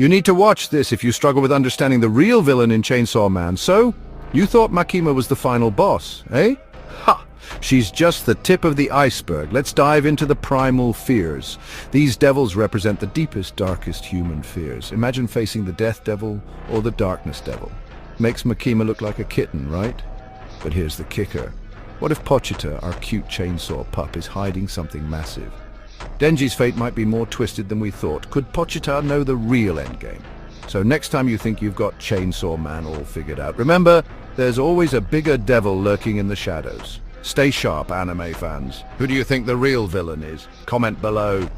You need to watch this if you struggle with understanding the real villain in Chainsaw Man. So, you thought Makima was the final boss, eh? Ha! She's just the tip of the iceberg. Let's dive into the primal fears. These devils represent the deepest, darkest human fears. Imagine facing the Death Devil or the Darkness Devil. Makes Makima look like a kitten, right? But here's the kicker. What if Pochita, our cute chainsaw pup, is hiding something massive? Denji's fate might be more twisted than we thought. Could Pochita know the real endgame? So next time you think you've got Chainsaw Man all figured out, remember, there's always a bigger devil lurking in the shadows. Stay sharp, anime fans. Who do you think the real villain is? Comment below.